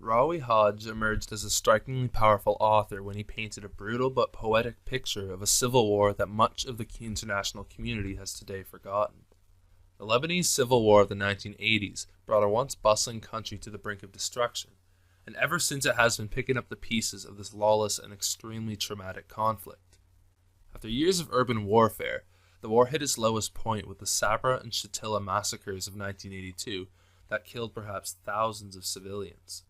Rawi Hage emerged as a strikingly powerful author when he painted a brutal but poetic picture of a civil war that much of the international community has today forgotten. The Lebanese Civil War of the 1980s brought a once bustling country to the brink of destruction, and ever since it has been picking up the pieces of this lawless and extremely traumatic conflict. After years of urban warfare, the war hit its lowest point with the Sabra and Shatila massacres of 1982 that killed perhaps thousands of civilians.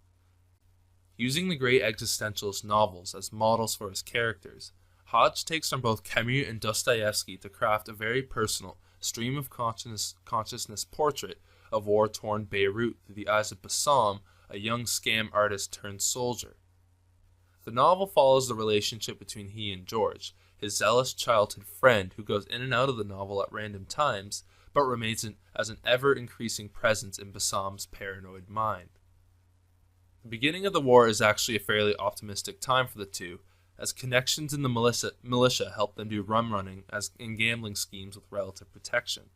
Using the great existentialist novels as models for his characters, Hage takes from both Camus and Dostoevsky to craft a very personal, stream of consciousness portrait of war-torn Beirut through the eyes of Bassam, a young scam artist turned soldier. The novel follows the relationship between he and George, his zealous childhood friend who goes in and out of the novel at random times, but remains as an ever-increasing presence in Bassam's paranoid mind. The beginning of the war is actually a fairly optimistic time for the two, as connections in the militia help them do rum-running and gambling schemes with relative protection.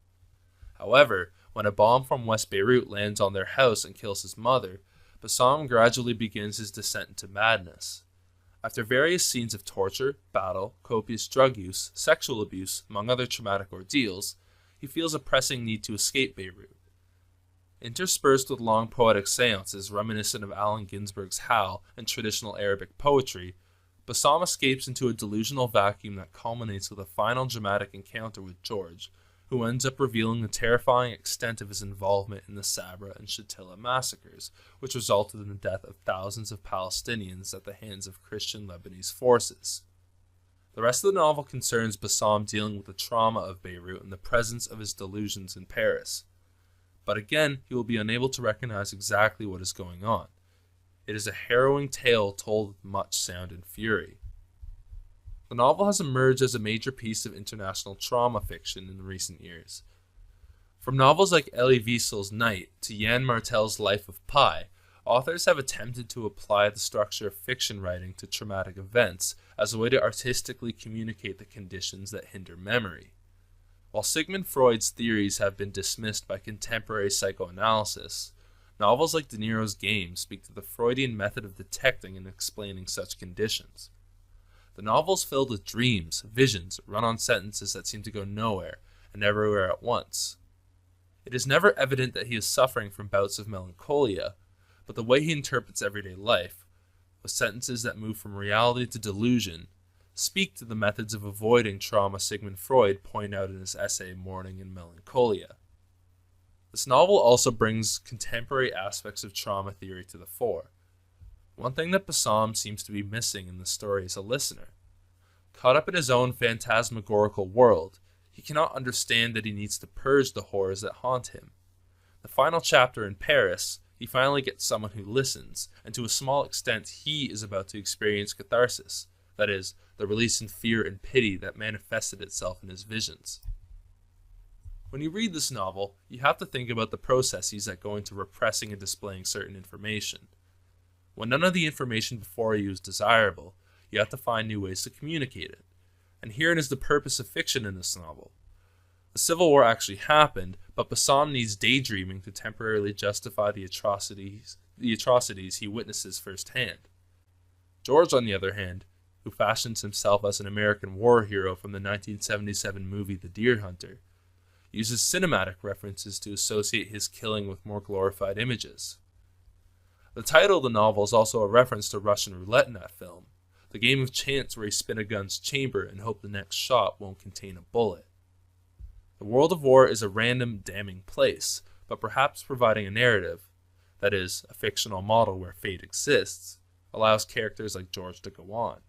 However, when a bomb from West Beirut lands on their house and kills his mother, Bassam gradually begins his descent into madness. After various scenes of torture, battle, copious drug use, sexual abuse, among other traumatic ordeals, he feels a pressing need to escape Beirut. Interspersed with long poetic seances reminiscent of Allen Ginsberg's Howl and traditional Arabic poetry, Bassam escapes into a delusional vacuum that culminates with a final dramatic encounter with George, who ends up revealing the terrifying extent of his involvement in the Sabra and Shatila massacres, which resulted in the death of thousands of Palestinians at the hands of Christian Lebanese forces. The rest of the novel concerns Bassam dealing with the trauma of Beirut and the presence of his delusions in Paris. But again, he will be unable to recognize exactly what is going on. It is a harrowing tale told with much sound and fury. The novel has emerged as a major piece of international trauma fiction in recent years. From novels like Elie Wiesel's Night to Jan Martel's Life of Pi, authors have attempted to apply the structure of fiction writing to traumatic events as a way to artistically communicate the conditions that hinder memory. While Sigmund Freud's theories have been dismissed by contemporary psychoanalysis, novels like Niro's Game speak to the Freudian method of detecting and explaining such conditions. The novel is filled with dreams, visions, run-on sentences that seem to go nowhere and everywhere at once. It is never evident that he is suffering from bouts of melancholia, but the way he interprets everyday life, with sentences that move from reality to delusion, speak to the methods of avoiding trauma Sigmund Freud pointed out in his essay Mourning and Melancholia. This novel also brings contemporary aspects of trauma theory to the fore. One thing that Bassam seems to be missing in the story is a listener. Caught up in his own phantasmagorical world, he cannot understand that he needs to purge the horrors that haunt him. The final chapter in Paris, he finally gets someone who listens, and to a small extent he is about to experience catharsis, that is, the release in fear and pity that manifested itself in his visions. When you read this novel, you have to think about the processes that go into repressing and displaying certain information. When none of the information before you is desirable, you have to find new ways to communicate it. And herein is the purpose of fiction in this novel. The Civil War actually happened, but Bassam needs daydreaming to temporarily justify the atrocities he witnesses firsthand. George, on the other hand, who fashions himself as an American war hero from the 1977 movie The Deer Hunter, uses cinematic references to associate his killing with more glorified images. The title of the novel is also a reference to Russian roulette in that film, the game of chance where you spin a gun's chamber and hope the next shot won't contain a bullet. The world of war is a random, damning place, but perhaps providing a narrative, that is, a fictional model where fate exists, allows characters like George to go on.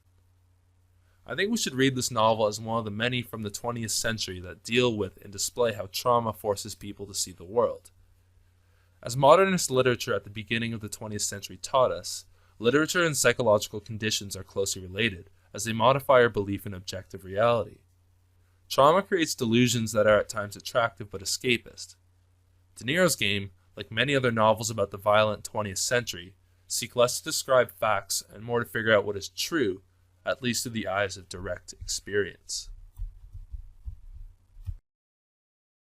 I think we should read this novel as one of the many from the 20th century that deal with and display how trauma forces people to see the world. As modernist literature at the beginning of the 20th century taught us, literature and psychological conditions are closely related, as they modify our belief in objective reality. Trauma creates delusions that are at times attractive but escapist. Niro's Game, like many other novels about the violent 20th century, seek less to describe facts and more to figure out what is true, at least through the eyes of direct experience.